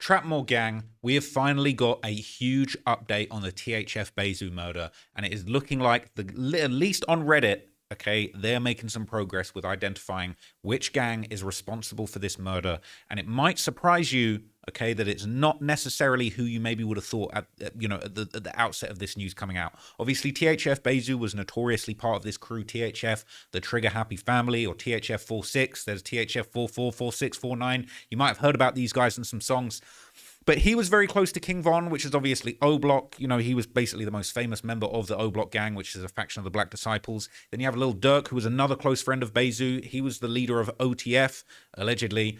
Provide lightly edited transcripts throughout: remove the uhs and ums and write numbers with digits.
Trapmore gang, we have finally got a huge update on the THF Bayzoo murder, and it is looking like, at least on Reddit, okay, they're making some progress with identifying which gang is responsible for this murder. And it might surprise you, okay, that it's not necessarily who you maybe would have thought at the outset of this news coming out. Obviously, THF Bayzoo was notoriously part of this crew, THF, the Trigger Happy family, or THF 46. There's THF 44, 46, 49. You might have heard about these guys in some songs. But he was very close to King Von, which is obviously O Block. You know, he was basically the most famous member of the O Block gang, which is a faction of the Black Disciples. Then you have Lil Durk, who was another close friend of Bayzoo. He was the leader of OTF, allegedly,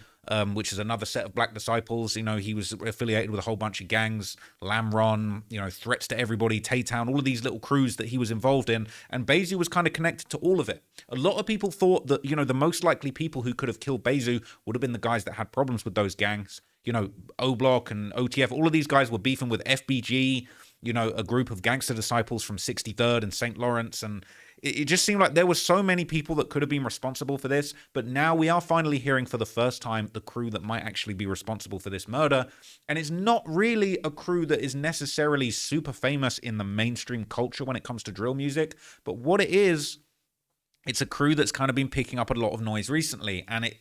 which is another set of Black Disciples. You know, he was affiliated with a whole bunch of gangs, Lamron, you know, Threats to Everybody, Tay-Town, all of these little crews that he was involved in. And Bayzoo was kind of connected to all of it. A lot of people thought that, you know, the most likely people who could have killed Bayzoo would have been the guys that had problems with those gangs. You know, O Block and OTF, all of these guys were beefing with FBG, you know, a group of gangster disciples from 63rd and St. Lawrence. And it just seemed like there were so many people that could have been responsible for this. But now we are finally hearing for the first time the crew that might actually be responsible for this murder. And it's not really a crew that is necessarily super famous in the mainstream culture when it comes to drill music. But what it is, it's a crew that's kind of been picking up a lot of noise recently, and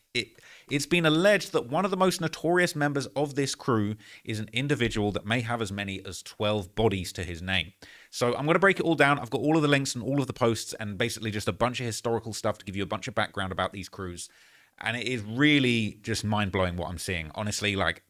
it's been alleged that one of the most notorious members of this crew is an individual that may have as many as 12 bodies to his name. So I'm going to break it all down. I've got all of the links and all of the posts and basically just a bunch of historical stuff to give you a bunch of background about these crews. And it is really just mind-blowing what I'm seeing. Honestly, like,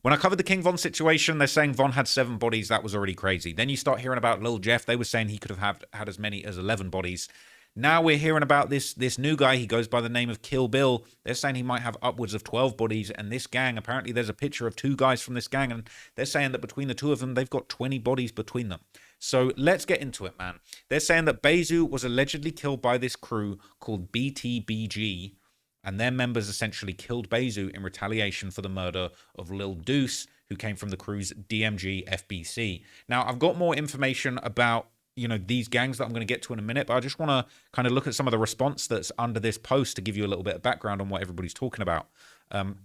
when I covered the King Von situation, they're saying Von had 7 bodies. That was already crazy. Then you start hearing about Lil Jeff. They were saying he could have had as many as 11 bodies. Now we're hearing about this new guy. He goes by the name of Kill Bill. They're saying he might have upwards of 12 bodies. And this gang, apparently there's a picture of 2 guys from this gang. And they're saying that between the 2 of them, they've got 20 bodies between them. So let's get into it, man. They're saying that Bayzoo was allegedly killed by this crew called BTBG. And their members essentially killed Bayzoo in retaliation for the murder of Lil Deuce, who came from the crew's DMG FBC. Now, I've got more information about, you know, these gangs that I'm going to get to in a minute, but I just want to kind of look at some of the response that's under this post to give you a little bit of background on what everybody's talking about.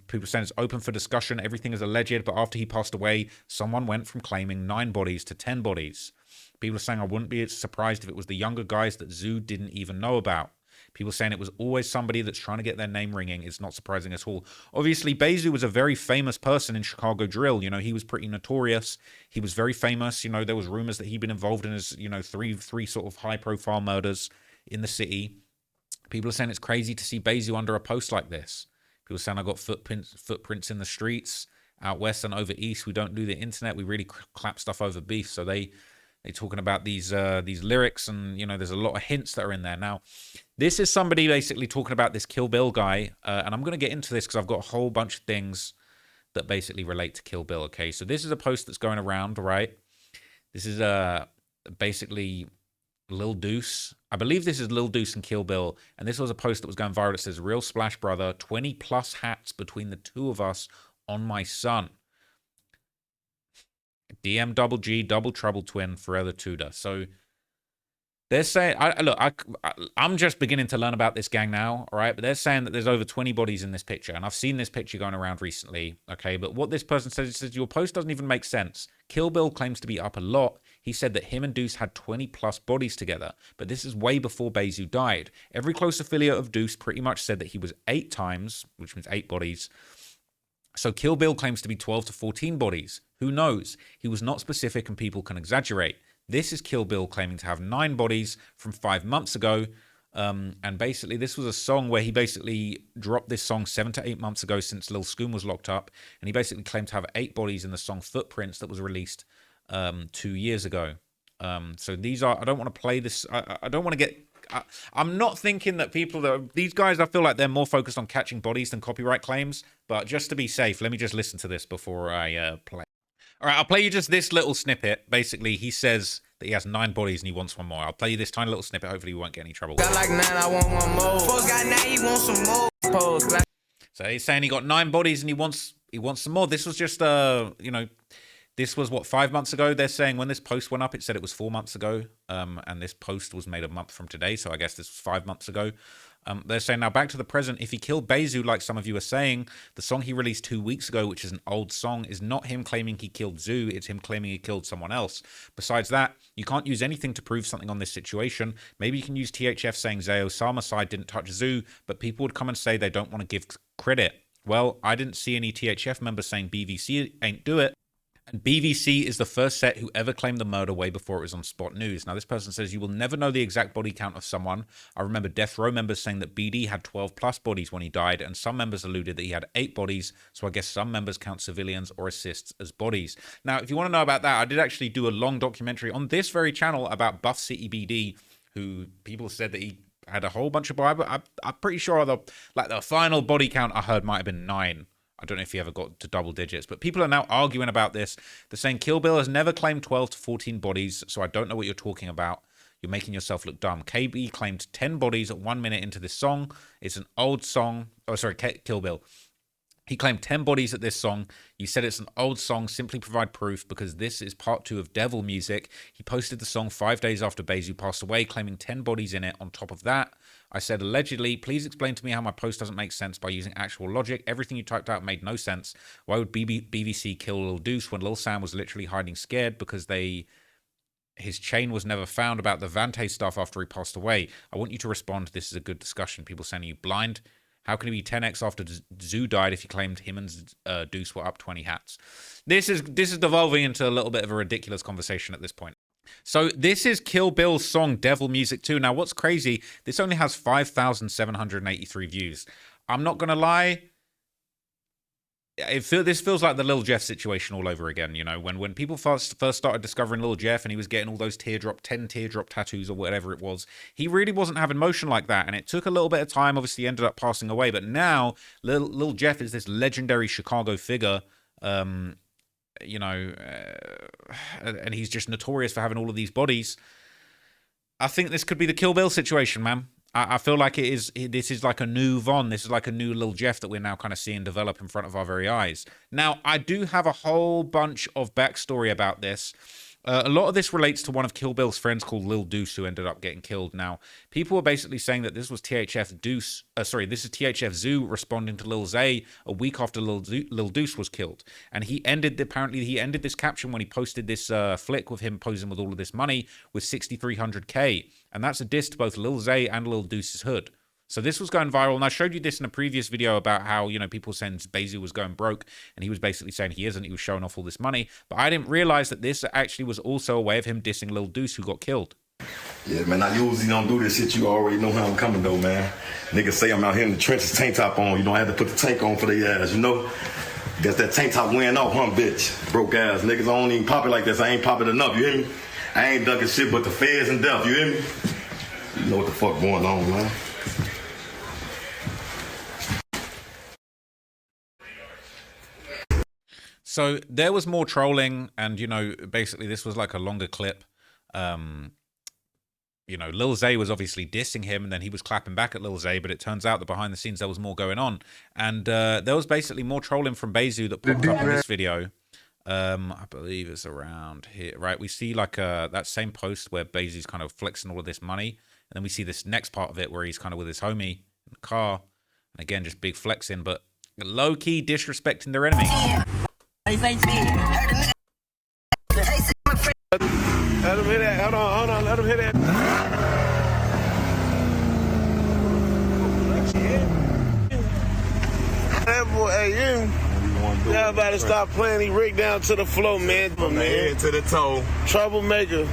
People saying it's open for discussion, everything is alleged, but after he passed away, someone went from claiming 9 bodies to 10 bodies. People are saying I wouldn't be surprised if it was the younger guys that Zoo didn't even know about. People saying it was always somebody that's trying to get their name ringing. It's not surprising at all. Obviously, Bayzoo was a very famous person in Chicago drill. You know, he was pretty notorious. He was very famous. You know, there was rumors that he'd been involved in his, you know, three sort of high-profile murders in the city. People are saying it's crazy to see Bayzoo under a post like this. People are saying I got footprints in the streets out west and over east. We don't do the internet. We really clap stuff over beef. So they're talking about these lyrics, and, you know, there's a lot of hints that are in there. Now, this is somebody basically talking about this Kill Bill guy, and I'm going to get into this because I've got a whole bunch of things that basically relate to Kill Bill, okay? So this is a post that's going around, right? This is basically Lil Deuce. I believe this is Lil Deuce and Kill Bill, and this was a post that was going viral. It says, "Real Splash Brother, 20-plus hats between the 2 of us on my son. DM Double G, Double Trouble Twin, Forever Tudor." So they're saying, I'm just beginning to learn about this gang now, all right? But they're saying that there's over 20 bodies in this picture, and I've seen this picture going around recently, okay? But what this person says, it says, your post doesn't even make sense. Kill Bill claims to be up a lot. He said that him and Deuce had 20-plus bodies together, but this is way before Bayzoo died. Every close affiliate of Deuce pretty much said that he was 8 times, which means 8 bodies. So Kill Bill claims to be 12 to 14 bodies. Who knows? He was not specific and people can exaggerate. This is Kill Bill claiming to have 9 bodies from 5 months ago. And basically, this was a song where he basically dropped this song 7 to 8 months ago since Lil Scoon was locked up. And he basically claimed to have 8 bodies in the song Footprints that was released 2 years ago. So these are, I don't want to play this. I don't want to get... I'm not thinking that these guys, I feel like they're more focused on catching bodies than copyright claims. But just to be safe, let me just listen to this before I play. All right, I'll play you just this little snippet. Basically, he says that he has 9 bodies and he wants 1 more. I'll play you this tiny little snippet. Hopefully, we won't get any trouble. Got like 9, I want 1 more. Folks got 9, he wants some more. So he's saying he got 9 bodies and he wants some more. This was just, you know, This was, what, 5 months ago? They're saying when this post went up, it said it was 4 months ago. And this post was made a month from today, so I guess this was 5 months ago. They're saying, now back to the present, if he killed Bayzoo, like some of you are saying, the song he released 2 weeks ago, which is an old song, is not him claiming he killed Zoo, it's him claiming he killed someone else. Besides that, you can't use anything to prove something on this situation. Maybe you can use THF saying Zay Osama's side didn't touch Zoo, but people would come and say they don't want to give credit. Well, I didn't see any THF members saying BVC ain't do it. And BVC is the first set who ever claimed the murder way before it was on Spot News. Now, this person says, you will never know the exact body count of someone. I remember Death Row members saying that BD had 12 plus bodies when he died, and some members alluded that he had 8 bodies, so I guess some members count civilians or assists as bodies. Now, if you want to know about that, I did actually do a long documentary on this very channel about Buff City BD, who people said that he had a whole bunch of bodies, but I'm pretty sure the final body count I heard might have been 9. I don't know if he ever got to double digits, but people are now arguing about this. They're saying Kill Bill has never claimed 12 to 14 bodies, so I don't know what you're talking about. You're making yourself look dumb. KB claimed 10 bodies at 1 minute into this song. It's an old song. Oh, sorry, Kill Bill. He claimed 10 bodies at this song. You said it's an old song. Simply provide proof, because this is part 2 of Devil Music. He posted the song 5 days after Bayzoo passed away, claiming 10 bodies in it on top of that. I said, allegedly, please explain to me how my post doesn't make sense by using actual logic. Everything you typed out made no sense. Why would BVC kill Lil Deuce when Lil Sam was literally hiding scared because his chain was never found about the Vante stuff after he passed away? I want you to respond. This is a good discussion. People saying, are you blind? How can he be 10x after Zoo died if he claimed him and Deuce were up 20 hats? This is devolving into a little bit of a ridiculous conversation at this point. So this is Kill Bill's song Devil Music 2. Now, what's crazy, this only has 5,783 views. I'm not going to lie. This feels like the Lil Jeff situation all over again. You know, when people first started discovering Lil Jeff and he was getting all those 10 teardrop tattoos or whatever it was, he really wasn't having motion like that. And it took a little bit of time. Obviously, he ended up passing away. But now, Lil Jeff is this legendary Chicago figure. You know, and he's just notorious for having all of these bodies. I think this could be the Kill Bill situation, man. I feel like this is like a new Von. This is like a new Lil Jeff that we're now kind of seeing develop in front of our very eyes. Now, I do have a whole bunch of backstory about this. A lot of this relates to one of Kill Bill's friends called Lil Deuce, who ended up getting killed. Now, people were basically saying that this was this is THF Zoo responding to Lil Zay a week after Lil Deuce was killed. And apparently he ended this caption when he posted this flick with him posing with all of this money with 6,300K. And that's a diss to both Lil Zay and Lil Deuce's hood. So this was going viral, and I showed you this in a previous video about how, you know, people saying Bayzoo was going broke, and he was basically saying he isn't, he was showing off all this money. But I didn't realize that this actually was also a way of him dissing Lil Deuce, who got killed. Yeah, man, I usually don't do this shit. You already know how I'm coming, though, man. Niggas say I'm out here in the trenches, tank top on. You know, I had to put the tank on for their ass, you know? Guess that tank top wearing off, huh, bitch? Broke ass. Niggas, I don't even pop it like this. I ain't pop it enough, you hear me? I ain't ducking shit but the feds and death, you hear me? You know what the fuck going on, man. So there was more trolling, and, you know, basically this was like a longer clip. You know, Lil Zay was obviously dissing him, and then he was clapping back at Lil Zay, but it turns out that behind the scenes there was more going on. And there was basically more trolling from Bayzoo that popped up in this video. I believe it's around here, right? We see like that same post where Bayzoo's kind of flexing all of this money, and then we see this next part of it where he's kind of with his homie in the car, and again, just big flexing, but low-key disrespecting their enemy. Let him hit that. Hold on. Let him hit that. That boy, hey, y'all about to stop playing. He rigged down to the floor, man. From the head to the toe. Troublemaker.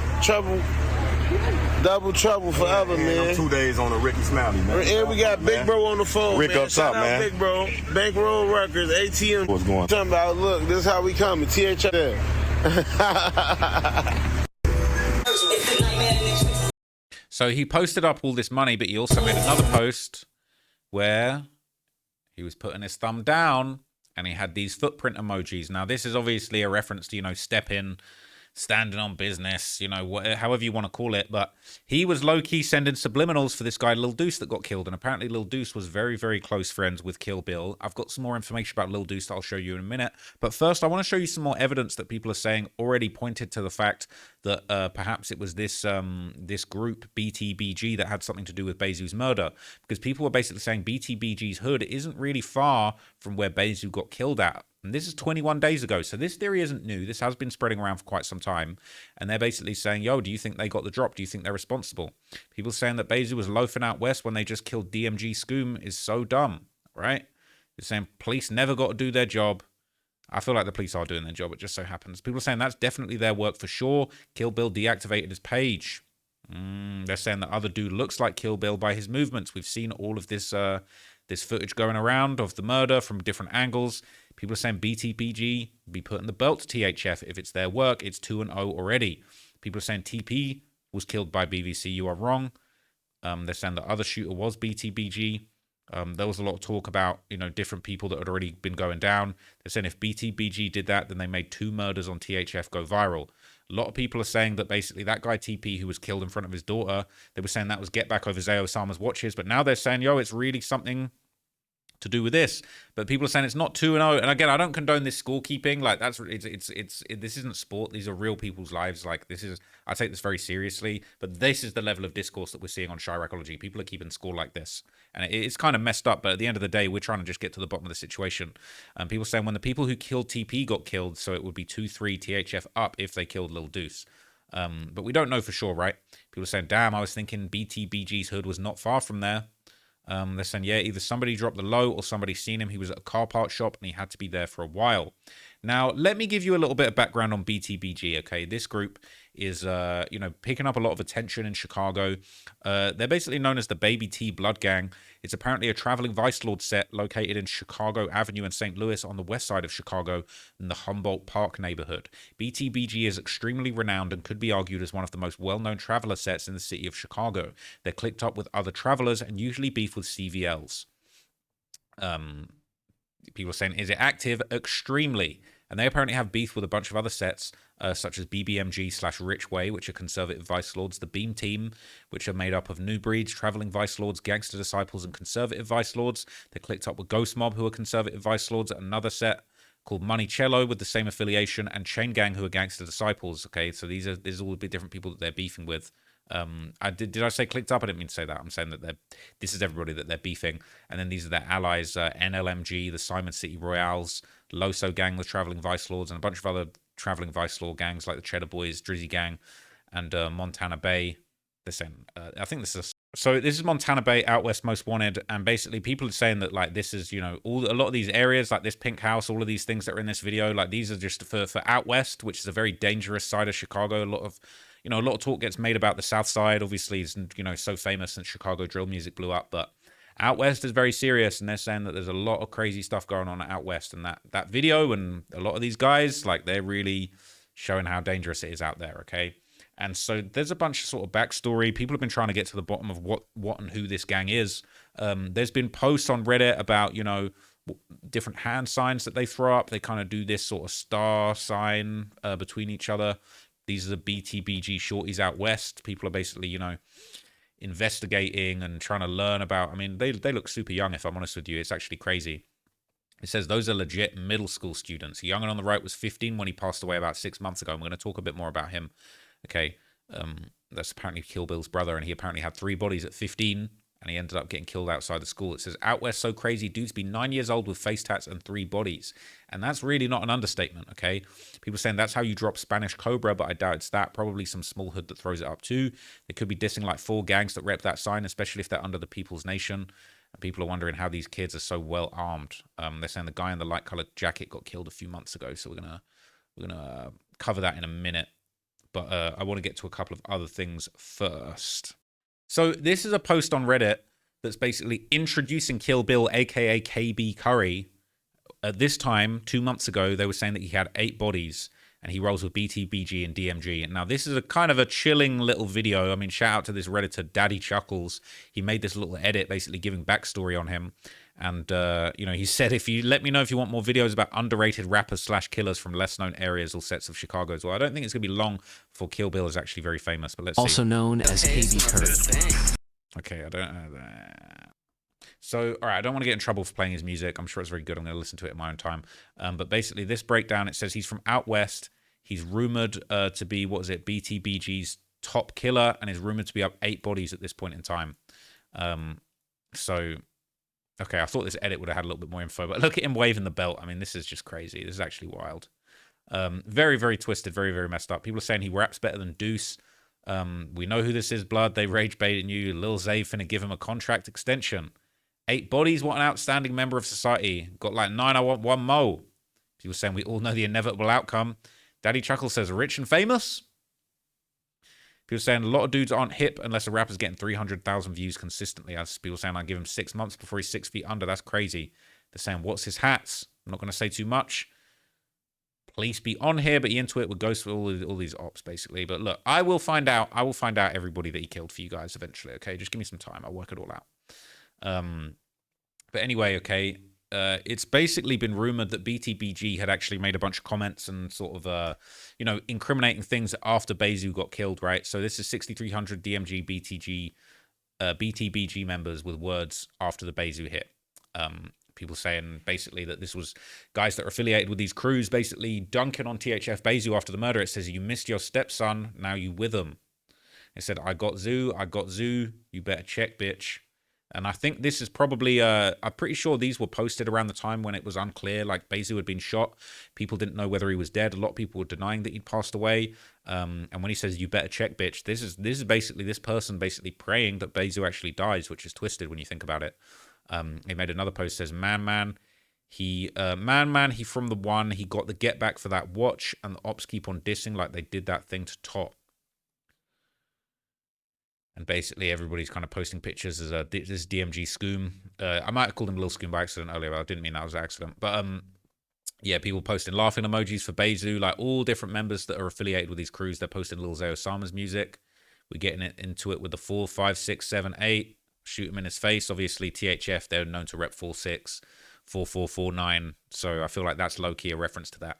Double trouble forever, man. I'm 2 days on a Ricky Smiley, man. And we got Big Bro on the phone, Rick man. up top, man. Big Bro. Bankroll Records, ATM. What's going on? Talking about, look, this is how we coming. THF there. So he posted up all this money, but he also made another post where he was putting his thumb down and he had these footprint emojis. Now, this is obviously a reference to, you know, step in, standing on business, you know, however you want to call it. But he was low-key sending subliminals for this guy, Lil Deuce, that got killed. And apparently Lil Deuce was very, very close friends with Kill Bill. I've got some more information about Lil Deuce that I'll show you in a minute. But first, I want to show you some more evidence that people are saying already pointed to the fact that perhaps it was this this group, BTBG, that had something to do with Bayzoo's murder. Because people were basically saying BTBG's hood isn't really far from where Bayzoo got killed at. And this is 21 days ago. So this theory isn't new. This has been spreading around for quite some time. And they're basically saying, yo, do you think they got the drop? Do you think they're responsible? People saying that Bayzoo was loafing out west when they just killed DMG Scoom is so dumb, right? You're saying police never got to do their job. I feel like the police are doing their job. It just so happens. People are saying that's definitely their work for sure. Kill Bill deactivated his page. They're saying that other dude looks like Kill Bill by his movements. We've seen all of this this footage going around of the murder from different angles. People are saying BTBG be putting the belt to THF. If it's their work, it's 2-0 already. People are saying TP was killed by BVC. You are wrong. They're saying the other shooter was BTBG. There was a lot of talk about, you know, different people that had already been going down. They're saying if BTBG did that, then they made 2 murders on THF go viral. A lot of people are saying that basically that guy TP who was killed in front of his daughter, they were saying that was get back over Zayo Osama's watches, but now they're saying, yo, it's really something to do with this. But people are saying it's not 2-0. And again, I don't condone this scorekeeping. Like that's this isn't sport. These are real people's lives. Like this is, I take this very seriously. But this is the level of discourse that we're seeing on Chiracology. People are keeping score like this, and it's kind of messed up. But at the end of the day, we're trying to just get to the bottom of the situation. And people saying when the people who killed TP got killed, so it would be 2-3 THF up if they killed Lil Deuce. But we don't know for sure, right? People are saying, damn, I was thinking BTBG's hood was not far from there. They're saying, yeah, either somebody dropped the low or somebody seen him. He was at a car part shop and he had to be there for a while. Now, let me give you a little bit of background on BTBG, okay? This group is, you know, picking up a lot of attention in Chicago. They're basically known as the Baby T Blood Gang. It's apparently a traveling Vice Lord set located in Chicago Avenue in St. Louis on the west side of Chicago in the Humboldt Park neighborhood. BTBG is extremely renowned and could be argued as one of the most well-known traveler sets in the city of Chicago. They're clicked up with other travelers and usually beef with CVLs. People are saying, is it active? Extremely. And they apparently have beef with a bunch of other sets, such as BBMG/Rich Way, which are conservative Vice Lords, the Beam Team, which are made up of New Breeds, Traveling Vice Lords, Gangster Disciples, and Conservative Vice Lords. They're clicked up with Ghost Mob, who are Conservative Vice Lords, another set called Moneycello with the same affiliation, and Chain Gang, who are Gangster Disciples. Okay, so these are all a bit different people that they're beefing with. Did I say clicked up? I didn't mean to say that. I'm saying that this is everybody that they're beefing, and then these are their allies: NLMG, the Simon City Royales, Loso Gang, the Traveling Vice Lords, and a bunch of other Traveling Vice Lord gangs like the Cheddar Boys, Drizzy Gang, and Montana Bay. They're saying, I think this is Montana Bay, Out West Most Wanted, and basically people are saying that like this is, you know, a lot of these areas like this Pink House, all of these things that are in this video, like these are just for Out West, which is a very dangerous side of Chicago. A lot of talk gets made about the South Side. Obviously, it's, you know, so famous since Chicago drill music blew up, but Out West is very serious, and they're saying that there's a lot of crazy stuff going on at Out West, and that video and a lot of these guys, like they're really showing how dangerous it is out there, okay? And so there's a bunch of sort of backstory. People have been trying to get to the bottom of what and who this gang is. There's been posts on Reddit about, you know, different hand signs that they throw up. They kind of do this sort of star sign between each other. These are the BTBG shorties out west. People are basically, you know, investigating and trying to learn about. I mean, they look super young, if I'm honest with you. It's actually crazy. It says those are legit middle school students. Young and on the right was 15 when he passed away about 6 months ago. I'm going to talk a bit more about him. Okay, that's apparently Kill Bill's brother, and he apparently had 3 bodies at 15, and he ended up getting killed outside the school. It says, Out West so crazy, dude's been 9 years old with face tats and 3 bodies. And that's really not an understatement, okay? People saying that's how you drop Spanish Cobra, but I doubt it's that. Probably some small hood that throws it up too. They could be dissing like 4 gangs that rep that sign, especially if they're under the People's Nation. And people are wondering how these kids are so well armed. They're saying the guy in the light-colored jacket got killed a few months ago, so we're gonna cover that in a minute. But I want to get to a couple of other things first. So this is a post on Reddit that's basically introducing Kill Bill, a.k.a. KB Curry. At this time, 2 months ago, they were saying that he had 8 bodies. and he rolls with BTBG and DMG. And now this is a kind of a chilling little video. I mean, shout out to this Redditor, Daddy Chuckles. He made this little edit basically giving backstory on him. And, you know, he said, if you let me know if you want more videos about underrated rappers / killers from less known areas or sets of Chicago as well. I don't think it's going to be long before Kill Bill is actually very famous, but let's see. Also known as KB Curve. Okay, I don't know that. So, all right, I don't want to get in trouble for playing his music. I'm sure it's very good. I'm going to listen to it in my own time. But basically, this breakdown, it says he's from out west. He's rumored to be, what is it, BTBG's top killer, and is rumored to be up 8 bodies at this point in time. So... okay, I thought this edit would have had a little bit more info, but look at him waving the belt. I mean, this is just crazy. This is actually wild. Very, very twisted, very, very messed up. People are saying he raps better than Deuce. We know who this is, Blood. They rage baiting you. Lil Zay finna give him a contract extension. 8 bodies, what an outstanding member of society. Got like 9, I want 1 mo. People saying we all know the inevitable outcome. Daddy Chuckle says, rich and famous? People saying a lot of dudes aren't hip unless a rapper's getting 300,000 views consistently. As people saying I give him 6 months before he's 6 feet under. That's crazy. They're saying what's his hats? I'm not going to say too much. Police be on here, but he into it with ghosts with all these ops basically. But look, I will find out. I will find out everybody that he killed for you guys eventually. Okay, just give me some time. I'll work it all out. But anyway, okay. It's basically been rumored that BTBG had actually made a bunch of comments and sort of, you know, incriminating things after Bayzoo got killed, right? So this is 6,300 DMG, BTBG members with words after the Bayzoo hit. People saying basically that this was guys that are affiliated with these crews basically dunking on THF Bayzoo after the murder. It says, you missed your stepson, now you with him. It said, I got Zoo, you better check, bitch. And I think this is probably, I'm pretty sure these were posted around the time when it was unclear, like Bayzoo had been shot. People didn't know whether he was dead. A lot of people were denying that he'd passed away. And when he says, you better check, bitch, this is basically this person basically praying that Bayzoo actually dies, which is twisted when you think about it. He made another post that says, he from the one, he got the get back for that watch, and the ops keep on dissing like they did that thing to Top. And basically, everybody's kind of posting pictures as this DMG Scoom. I might have called him Lil Scoom by accident earlier, but I didn't mean that was an accident. But yeah, people posting laughing emojis for Bayzoo, like all different members that are affiliated with these crews. They're posting Lil Zay Osama's music. We're getting into it with the 4, 5, 6, 7, 8. Shoot him in his face. Obviously, THF, they're known to rep 4, 6, 4, 4, 4, 9. So I feel like that's low-key a reference to that.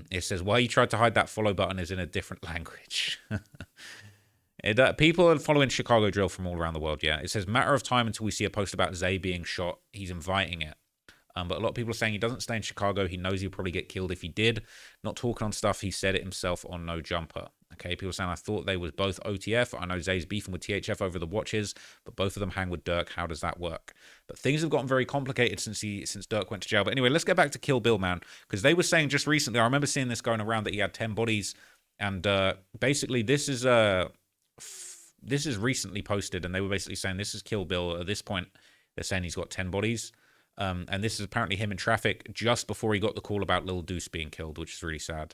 It says, why you tried to hide that follow button is in a different language. People are following Chicago drill from all around the world, yeah. It says, matter of time until we see a post about Zay being shot. He's inviting it. But a lot of people are saying he doesn't stay in Chicago. He knows he'll probably get killed if he did. Not talking on stuff. He said it himself on No Jumper. Okay, people saying, I thought they was both OTF. I know Zay's beefing with THF over the watches, but both of them hang with Dirk. How does that work? But things have gotten very complicated since Dirk went to jail. But anyway, let's get back to Kill Bill, man. Because they were saying just recently, I remember seeing this going around that he had 10 bodies. And basically, this is recently posted, and they were basically saying this is Kill Bill. At this point, they're saying he's got 10 bodies. And this is apparently him in traffic just before he got the call about Lil Deuce being killed, which is really sad.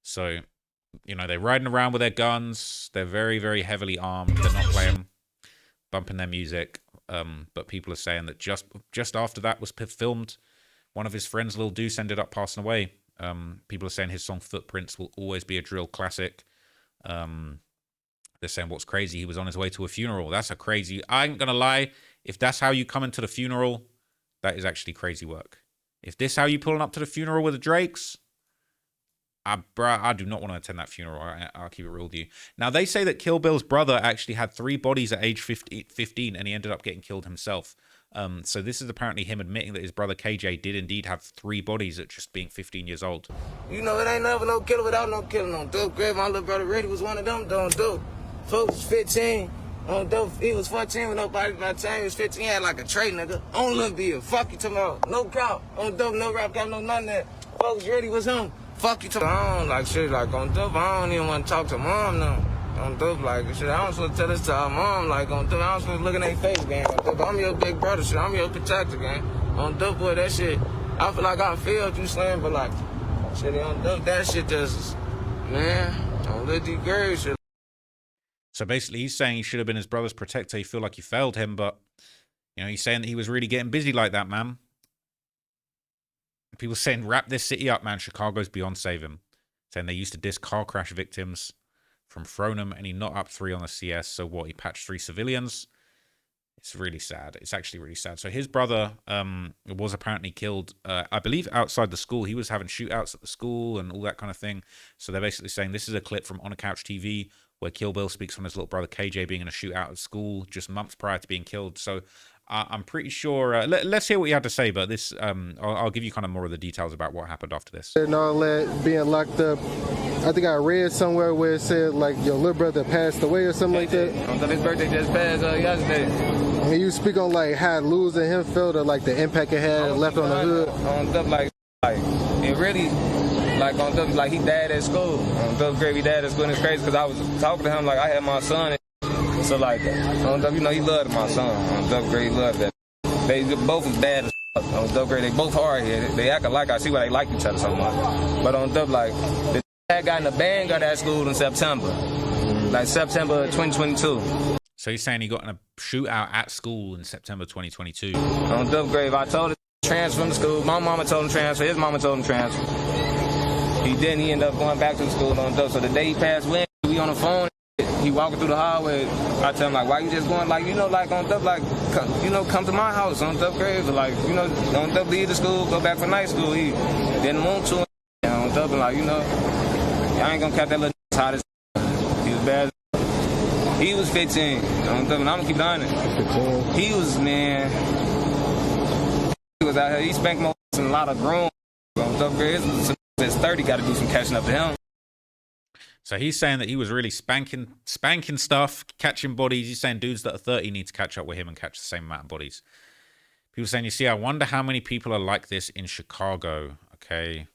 So, you know, they're riding around with their guns. They're very, very heavily armed. They're not playing, bumping their music. But people are saying that just after that was filmed, one of his friends, Lil Deuce, ended up passing away. People are saying his song Footprints will always be a drill classic. They're saying what's crazy, he was on his way to a funeral. That's a crazy, I ain't gonna lie, if that's how you come into the funeral, that is actually crazy work. If this how you pulling up to the funeral with the Drakes, I do not want to attend that funeral. I'll keep it real with you. Now, they say that Kill Bill's brother actually had 3 bodies at age 15, and he ended up getting killed himself. So this is apparently him admitting that his brother KJ did indeed have 3 bodies at just being 15 years old. You know, it ain't never no killer without no killing on dope. Greg, my little brother Reddy was one of them doing dope. Folks was 15 on dope. He was 14 with nobody. By the time he was 15, he had like a tray, nigga. On Lil Bill. Fuck you tomorrow. No count. On dope, no rap count, no nothing that. Folks Reddy was him. Fuck you tomorrow. I don't like shit like on dope. I don't even want to talk to mom now. On dope, like shit. I don't supposed to tell this to our mom, like on dope. I don't supposed to look in their face, gang. On dope, I'm your big brother, shit. I'm your protector, gang. On dope, boy, that shit. I feel like I failed you, slam, but like, shit, on dope, that shit just, man, on Lil D Grave shit. So basically, he's saying he should have been his brother's protector. He feel like he failed him, but you know, he's saying that he was really getting busy like that, man. People saying, wrap this city up, man. Chicago's beyond saving. Saying they used to diss car crash victims from Fronham, and he not up 3 on the CS. So what? He patched 3 civilians. It's really sad. It's actually really sad. So his brother was apparently killed, I believe, outside the school. He was having shootouts at the school and all that kind of thing. So they're basically saying this is a clip from On a Couch TV where Kill Bill speaks on his little brother KJ being in a shootout at school just months prior to being killed. So I'm pretty sure. Let's hear what you had to say, but this I'll give you kind of more of the details about what happened after this. And all that, being locked up. I think I read somewhere where it said like your little brother passed away or something like that. His birthday just passed yesterday. And you speak on like how losing him felt or like the impact it had left on the hood. On stuff like it really like on stuff like he died at school. On stuff great, he died at school, and it's crazy because I was talking to him like I had my son. So like on stuff, you know, he loved my son. On stuff great, he loved that. They both was bad as on stuff great. They both hard headed. They acting like I see why they like each other so much. But on stuff like the I got in a bang got at school in September, like September 2022. So he's saying he got in a shootout at school in September 2022. On Dove Grave, I told him to transfer from the school. My mama told him transfer. His mama told him transfer. He didn't. He ended up going back to the school on Dove. So the day he passed away, we on the phone. He walking through the hallway. I tell him like, why you just going like, you know, like on Dove, like, you know, come to my house on Dove Grave. Like, you know, on Dove leave the school, go back for night school. He didn't want to. On Dove, like, you know, I ain't gonna catch that little hot as he was bad. He was 15. I'm gonna keep it honest. He was, man. He was out here. He spanked more than a lot of grown. His 30 got to do some catching up to him. So he's saying that he was really spanking stuff, catching bodies. He's saying dudes that are 30 need to catch up with him and catch the same amount of bodies. People saying, you see, I wonder how many people are like this in Chicago. Okay.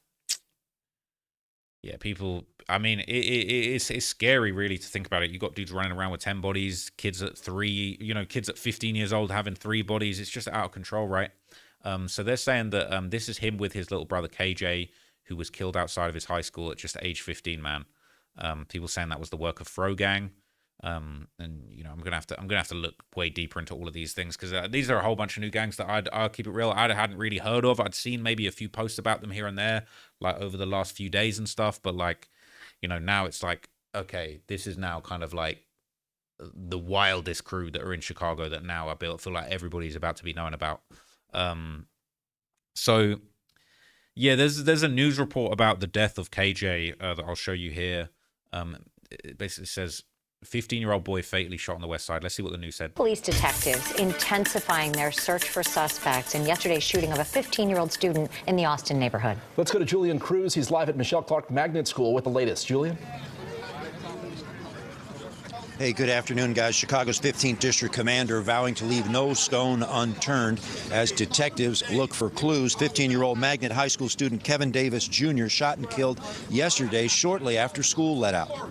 Yeah, people, I mean, it's scary really to think about it. You got dudes running around with 10 bodies, kids at 3, you know, kids at 15 years old having 3 bodies. It's just out of control, right? So they're saying that this is him with his little brother KJ, who was killed outside of his high school at just age 15, man. People saying that was the work of Fro Gang. And you know, I'm gonna have to look way deeper into all of these things because these are a whole bunch of new gangs that I'll keep it real, I hadn't really heard of. I'd seen maybe a few posts about them here and there, like over the last few days and stuff. But like, you know, now it's like, okay, this is now kind of like the wildest crew that are in Chicago that now I feel like everybody's about to be knowing about. So yeah, there's a news report about the death of KJ that I'll show you here. It basically says 15-year-old boy fatally shot on the west side. Let's see what the news said. Police detectives intensifying their search for suspects in yesterday's shooting of a 15-year-old student in the Austin neighborhood. Let's go to Julian Cruz. He's live at Michelle Clark Magnet School with the latest. Julian? Hey, good afternoon, guys. Chicago's 15th District Commander vowing to leave no stone unturned as detectives look for clues. 15-year-old Magnet High School student Kevin Davis Jr. shot and killed yesterday shortly after school let out.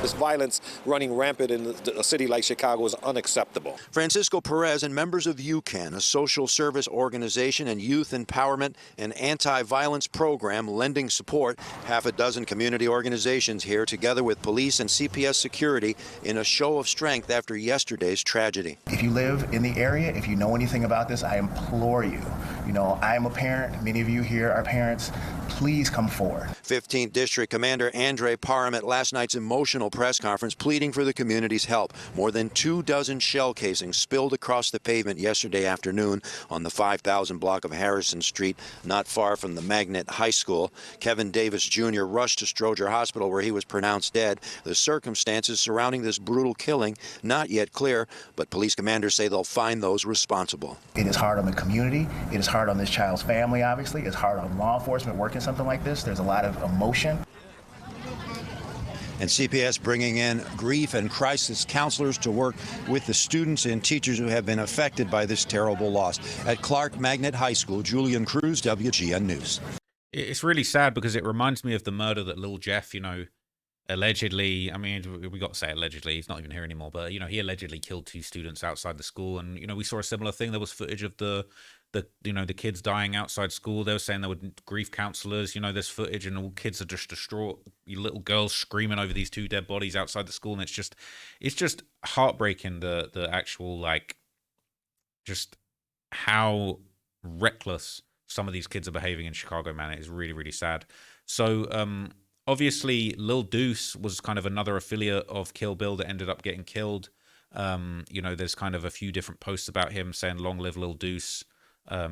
This violence running rampant in a city like Chicago is unacceptable. Francisco Perez and members of UCAN, a social service organization and youth empowerment and anti-violence program lending support, half a dozen community organizations here together with police and CPS security in a show of strength after yesterday's tragedy. If you live in the area, if you know anything about this, I implore you. You know, I am a parent. Many of you here are parents. Please come forward. 15th District Commander Andre Parham at last night's emotional press conference pleading for the community's help. More than 24 shell casings spilled across the pavement yesterday afternoon on the 5000 block of Harrison Street, not far from the Magnet High School. Kevin Davis Jr. rushed to Stroger Hospital where he was pronounced dead. The circumstances surrounding this brutal killing not yet clear, but police commanders say they'll find those responsible. It is hard on the community. It is hard on this child's family, obviously. It's hard on law enforcement working something like this. There's a lot of emotion. And CPS bringing in grief and crisis counselors to work with the students and teachers who have been affected by this terrible loss. At Clark Magnet High School, Julian Cruz, WGN News. It's really sad because it reminds me of the murder that Lil Jeff, you know, allegedly, I mean, we got to say allegedly, he's not even here anymore, but, you know, he allegedly killed 2 students outside the school. And, you know, we saw a similar thing. There was footage of the kids dying outside school. They were saying there were grief counselors, you know, there's footage and all kids are just distraught. You little girls screaming over these 2 dead bodies outside the school. And it's just heartbreaking, the actual, like, just how reckless some of these kids are behaving in Chicago, man. It is really, really sad. So obviously Lil Deuce was kind of another affiliate of Kill Bill that ended up getting killed. You know, there's kind of a few different posts about him saying long live Lil Deuce.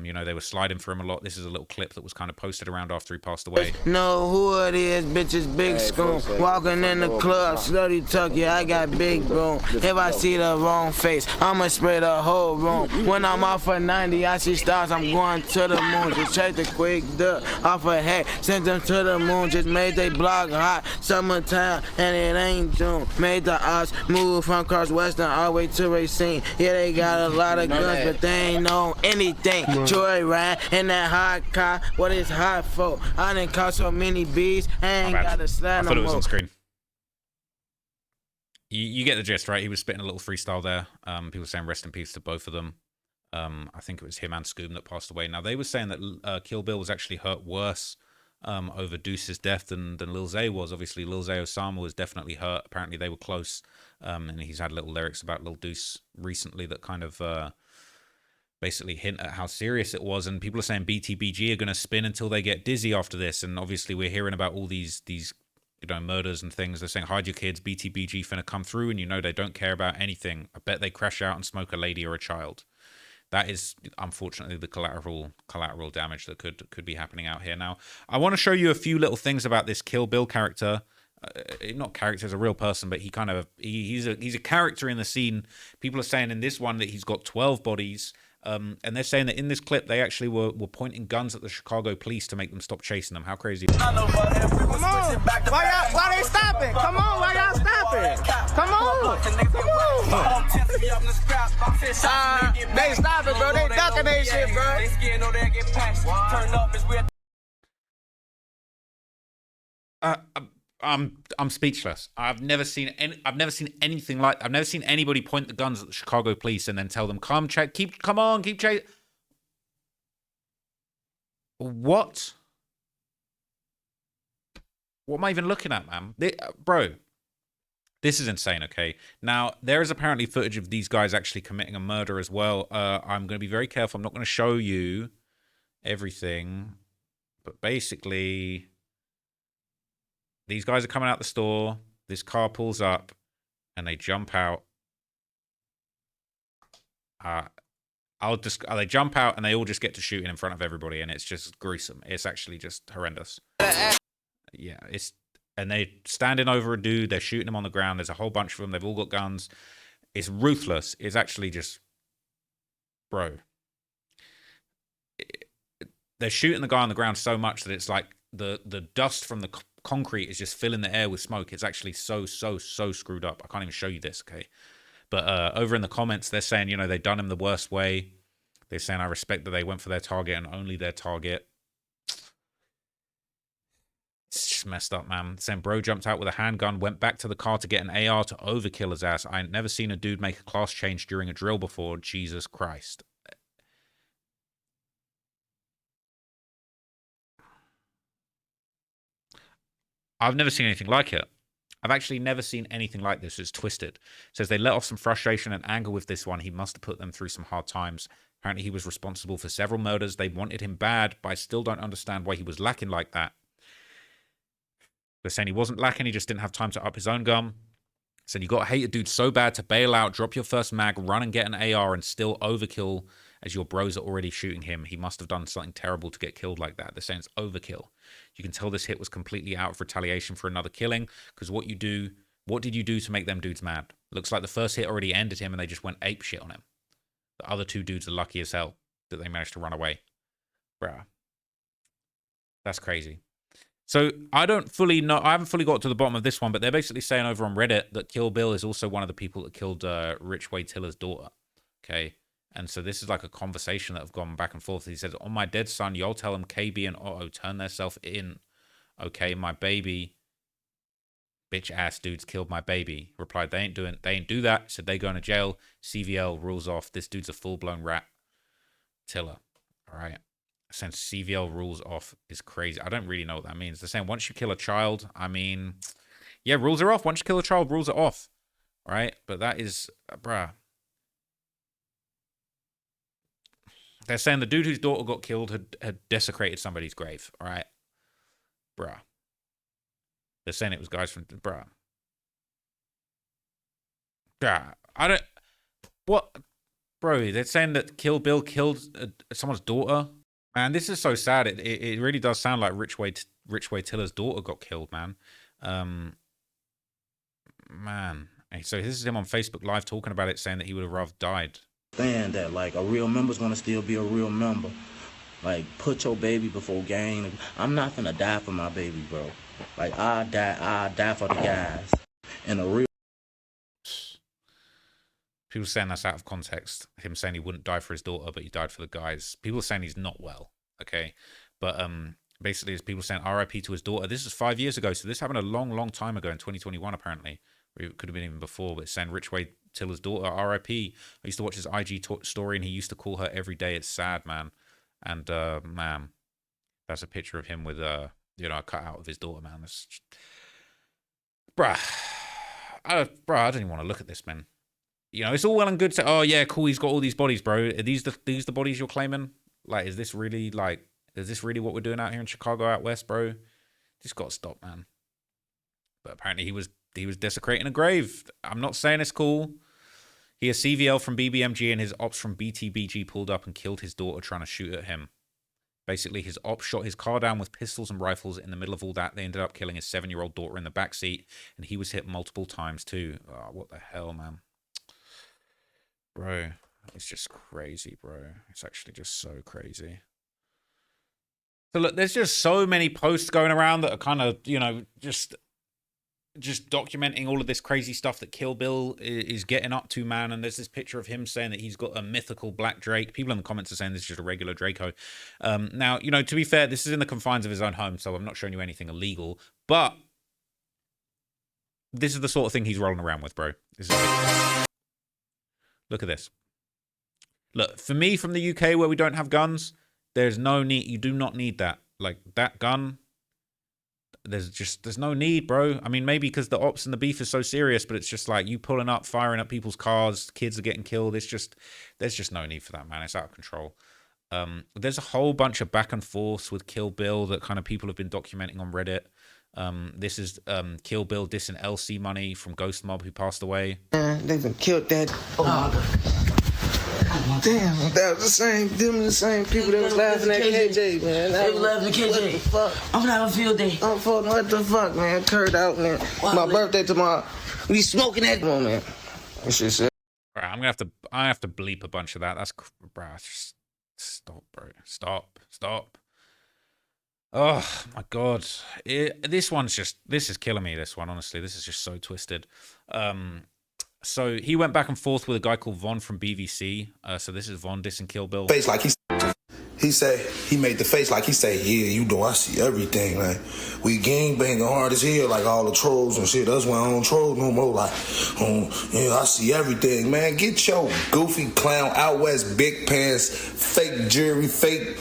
You know, they were sliding for him a lot. This is a little clip that was kind of posted around after he passed away. Know who it is, bitches, big spoon. Walking in the club, slutty tuck, yeah, I got big broom. If I see the wrong face, I'ma spray the whole room. When I'm off for 90, I see stars, I'm going to the moon. Just check the quick duck off a hat, sent them to the moon. Just made they block hot, summertime, and it ain't June. Made the odds move from cross western all the way to Racine. Yeah, they got a lot of guns, but they ain't know anything. Joy ride in that hot car, what is hot for? I done caught so many bees, I ain't got a slide no more. I thought it was on screen. You get the gist, right? He was spitting a little freestyle there. People saying rest in peace to both of them. I think it was him and Scoob that passed away. Now, they were saying that Kill Bill was actually hurt worse over Deuce's death than Lil Zay was. Obviously, Lil Zay Osama was definitely hurt. Apparently, they were close. And he's had little lyrics about Lil Deuce recently that kind of basically hint at how serious it was. And people are saying BTBG are going to spin until they get dizzy after this. And obviously, we're hearing about all these you know, murders and things. They're saying, hide your kids, BTBG finna come through, and you know they don't care about anything. I bet they crash out and smoke a lady or a child. That is, unfortunately, the collateral damage that could be happening out here. Now, I want to show you a few little things about this Kill Bill character. Not character, as a real person, but he's a character in the scene. People are saying in this one that he's got 12 bodies. And they're saying that in this clip, they actually were pointing guns at the Chicago police to make them stop chasing them. How crazy. Come on. Why they stopping? Come on, why y'all stopping? Come on. They stopping, bro. They ducking they shit, bro. I'm speechless. I've never seen anything like. I've never seen anybody point the guns at the Chicago police and then tell them, "Come check, come on, keep chasing." What? What am I even looking at, man? Bro, this is insane. Okay, now there is apparently footage of these guys actually committing a murder as well. I'm going to be very careful. I'm not going to show you everything, but basically, these guys are coming out the store. This car pulls up, and they jump out. They jump out, and they all just get to shooting in front of everybody, and it's just gruesome. It's actually just horrendous. Yeah, and they're standing over a dude. They're shooting him on the ground. There's a whole bunch of them. They've all got guns. It's ruthless. It's actually just, bro. They're shooting the guy on the ground so much that it's like the dust from the concrete is just filling the air with smoke. It's actually so screwed up. I can't even show you this, okay? But over in the comments, they're saying, you know, they've done him the worst way. They're saying, I respect that they went for their target and only their target. It's just messed up, man. Saying, bro jumped out with a handgun, went back to the car to get an AR to overkill his ass. I ain't never seen a dude make a class change during a drill before. Jesus Christ. I've never seen anything like it. I've actually never seen anything like this. It's twisted. It says they let off some frustration and anger with this one. He must have put them through some hard times. Apparently he was responsible for several murders. They wanted him bad, but I still don't understand why he was lacking like that. They're saying he wasn't lacking. He just didn't have time to up his own gun. Said you got to hate a dude so bad to bail out, drop your first mag, run and get an AR and still overkill as your bros are already shooting him. He must have done something terrible to get killed like that. They're saying it's overkill. You can tell this hit was completely out of retaliation for another killing, because what did you do to make them dudes mad? Looks like the first hit already ended him and they just went ape shit on him. The other two dudes are lucky as hell that they managed to run away. Bruh. That's crazy. So I haven't fully got to the bottom of this one, but they're basically saying over on Reddit that Kill Bill is also one of the people that killed Rich Wade Tiller's daughter. Okay. And so this is like a conversation that have gone back and forth. He says, on my dead son, y'all tell him KB and Otto turn theirself in. Okay, my baby, bitch ass dudes killed my baby. Replied, they ain't do that. Said they going to jail. CVL rules off. This dude's a full-blown rat. Tiller. All right. Since CVL rules off is crazy. I don't really know what that means. They're saying once you kill a child, I mean, yeah, rules are off. Once you kill a child, rules are off. All right. But that is, bruh. They're saying the dude whose daughter got killed had desecrated somebody's grave. All right, bruh. They're saying it was guys from bruh. Yeah, I don't. What, bro? They're saying that Kill Bill killed someone's daughter. Man, this is so sad. It really does sound like Richway Tiller's daughter got killed, man. Man. Hey, so this is him on Facebook Live talking about it, saying that he would have rather died. Saying that, like, a real member's gonna still be a real member. Like, put your baby before gang. I'm not gonna die for my baby, bro. Like, I die for the guys. And a real... People saying that's out of context. Him saying he wouldn't die for his daughter, but he died for the guys. People are saying he's not well, okay? But basically, it's people saying RIP to his daughter. This is 5 years ago, so this happened a long, long time ago in 2021, apparently. It could have been even before, but it's saying Richway Tiller's daughter, RIP. I used to watch his IG story, and he used to call her every day. It's sad, man. And, man, that's a picture of him with, a cutout of his daughter, man. That's just... Bruh, I don't even want to look at this, man. You know, it's all well and good to, oh, yeah, cool, he's got all these bodies, bro. Are these the bodies you're claiming? Like, is this really what we're doing out here in Chicago out west, bro? Just got to stop, man. But apparently he was desecrating a grave. I'm not saying it's cool. He has CVL from BBMG and his ops from BTBG pulled up and killed his daughter trying to shoot at him. Basically, his ops shot his car down with pistols and rifles. In the middle of all that, they ended up killing his 7-year-old daughter in the backseat, and he was hit multiple times too. Oh, what the hell, man? Bro, it's just crazy, bro. It's actually just so crazy. So look, there's just so many posts going around that are kind of, just documenting all of this crazy stuff that Kill Bill is getting up to, man. And there's this picture of him saying that he's got a mythical black Drake. People in the comments are saying this is just a regular Draco. Now, to be fair, this is in the confines of his own home, so I'm not showing you anything illegal. But this is the sort of thing he's rolling around with, bro. Look at this. Look, for me from the UK where we don't have guns, there's no need. You do not need that. Like, that gun, there's no need, bro. I mean, maybe because the ops and the beef is so serious, but it's just like you pulling up, firing up people's cars, kids are getting killed. There's just no need for that, man. It's out of control. There's a whole bunch of back and forth with Kill Bill that kind of people have been documenting on Reddit. This is Kill Bill dissing LC Money from Ghost Mob, who passed away. They've been killed that. Damn, that was the same people that was laughing at KJ, man. They were laughing at KJ. What the fuck? I'm gonna have a field day. I'm fucking, what the fuck, man? Curd out, man. My birthday tomorrow. We smoking that one, man. That shit said. All right, I have to bleep a bunch of that. That's, bro, just stop, bro. Stop. Oh my god, this is killing me. This one, honestly, this is just so twisted. So he went back and forth with a guy called Von from BVC. So this is Von dissing Kill Bill. Face like he said, he made the face like he said, yeah, you know, I see everything. Like, we gangbanging hard as hell, like all the trolls and shit. That's why I don't troll no more. Like, yeah, I see everything, man. Get your goofy clown out west, big pants, fake jewelry, fake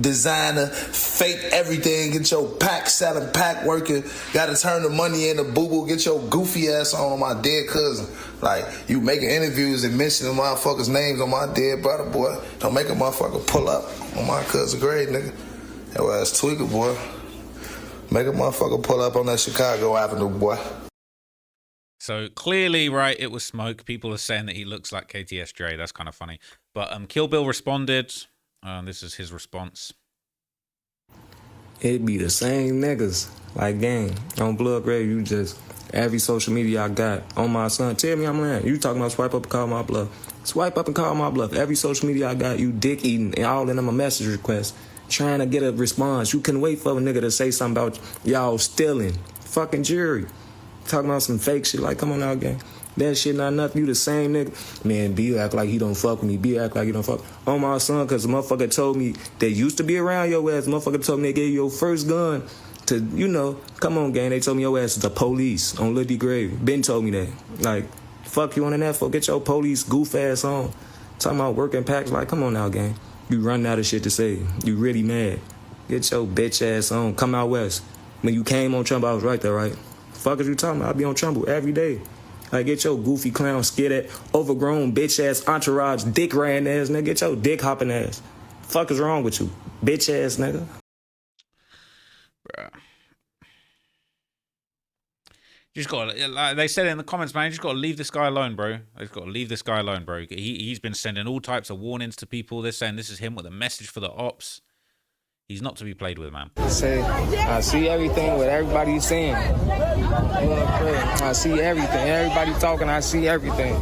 designer, fake everything. Get your pack selling, pack working. Gotta turn the money into boo-boo. Get your goofy ass on my dead cousin. Like, you making interviews and mentioning motherfuckers' names on my dead brother, boy. Don't make a motherfucker pull up on my cousin grave, nigga. That ass tweaker, boy. Make a motherfucker pull up on that Chicago Avenue, boy. So clearly, right, it was smoke. People are saying that he looks like KTS Dre. That's kind of funny. But Kill Bill responded. This is his response. It be the same niggas. Like, gang, on Blood Grave, you just... Every social media I got on my son, tell me I'm lying. You talking about swipe up and call my bluff. Swipe up and call my bluff. Every social media I got, you dick eating, and all in them a message request. Trying to get a response. You couldn't wait for a nigga to say something about y'all stealing. Fucking jury. Talking about some fake shit. Like, come on out, gang. That shit not nothing. You the same nigga. Man, B act like he don't fuck with me. B act like he don't fuck. On my son, because the motherfucker told me they used to be around your ass. The motherfucker told me they gave you your first gun. To, you know, come on, gang. They told me your ass is the police on Lil D grave. Ben told me that. Like, fuck you on that for. Get your police goof ass on. Talking about working packs. Like, come on now, gang. You running out of shit to say. You really mad. Get your bitch ass on. Come out west. When you came on Trumbull, I was right there, right? Fuck is you talking about? I be on Trumbull every day. Like, get your goofy clown, skid at overgrown bitch ass entourage, dick riding ass, nigga. Get your dick hopping ass. Fuck is wrong with you, bitch ass nigga? Bruh. You just gotta, like they said it in the comments, man, you just gotta leave this guy alone, bro. You just gotta leave this guy alone, bro. He's been sending all types of warnings to people. They're saying this is him with a message for the ops. He's not to be played with, man. I see everything what everybody's saying. I see everything. Everybody talking, I see everything.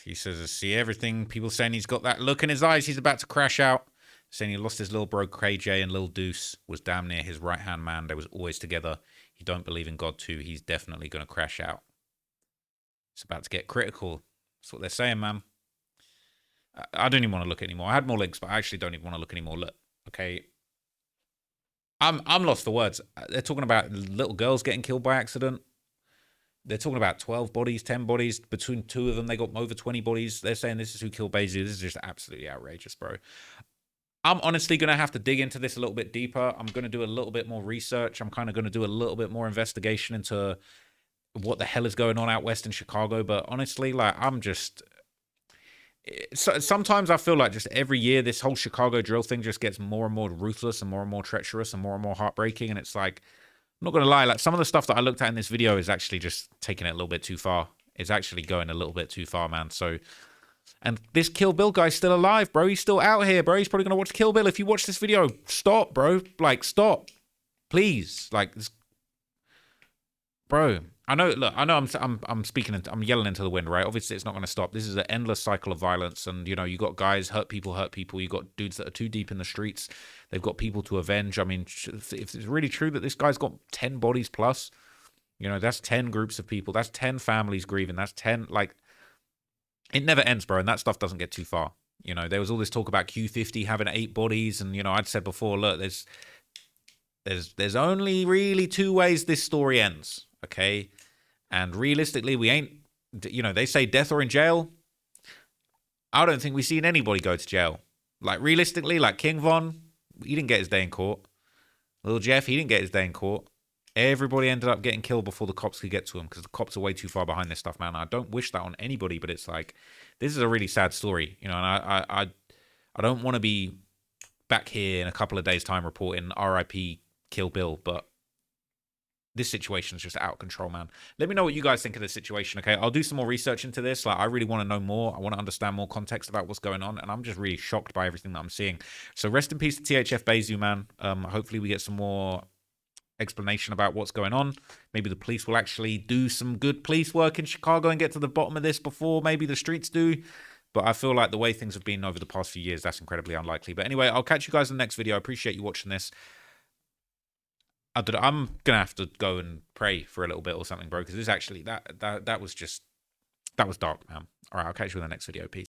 He says, I see everything. People saying he's got that look in his eyes. He's about to crash out. Saying he lost his little bro KJ and Lil Deuce was damn near his right-hand man. They was always together. He don't believe in God too. He's definitely going to crash out. It's about to get critical. That's what they're saying, man. I don't even want to look anymore. I had more links, but I actually don't even want to look anymore. Look, okay. I'm lost for words. They're talking about little girls getting killed by accident. They're talking about 12 bodies, 10 bodies. Between two of them, they got over 20 bodies. They're saying this is who killed Bayzoo. This is just absolutely outrageous, bro. I'm honestly going to have to dig into this a little bit deeper. I'm going to do a little bit more research. I'm kind of going to do a little bit more investigation into what the hell is going on out west in Chicago. But honestly, like, I'm just... So, sometimes I feel like just every year, this whole Chicago drill thing just gets more and more ruthless and more treacherous and more heartbreaking. And it's like, I'm not going to lie, like some of the stuff that I looked at in this video is actually just taking it a little bit too far. It's actually going a little bit too far, man. So, and this Kill Bill guy's still alive, bro. He's still out here, bro. He's probably going to watch Kill Bill. If you watch this video, stop, bro. Like, stop. Please. Like, this... Bro, I know, look, I know I'm speaking, I'm yelling into the wind, right? Obviously, it's not going to stop. This is an endless cycle of violence. And, you know, you got guys hurt people. You got dudes that are too deep in the streets. They've got people to avenge. I mean, if it's really true that this guy's got 10 bodies plus, you know, that's 10 groups of people. That's 10 families grieving. That's 10, like, it never ends, bro. And that stuff doesn't get too far. You know, there was all this talk about Q50 having 8 bodies. And, you know, I'd said before, look, there's only really 2 ways this story ends. Okay. And realistically, we ain't, you know, they say death or in jail. I don't think we've seen anybody go to jail. Like, realistically, like King Von, he didn't get his day in court. Lil Jeff, he didn't get his day in court. Everybody ended up getting killed before the cops could get to him because the cops are way too far behind this stuff, man. I don't wish that on anybody, but it's like, this is a really sad story, you know, and I don't want to be back here in a couple of days' time reporting RIP Kill Bill, but this situation is just out of control, man. Let me know what you guys think of this situation, okay? I'll do some more research into this. Like, I really want to know more. I want to understand more context about what's going on, and I'm just really shocked by everything that I'm seeing. So rest in peace to THF Bayzoo, man. Hopefully we get some more explanation about what's going on. Maybe the police will actually do some good police work in Chicago and get to the bottom of this before maybe the streets do. But I feel like the way things have been over the past few years, that's incredibly unlikely. But anyway, I'll catch you guys in the next video. I appreciate you watching this. I'm gonna have to go and pray for a little bit or something, bro, because this actually that was dark, man. All right, I'll catch you in the next video. Peace.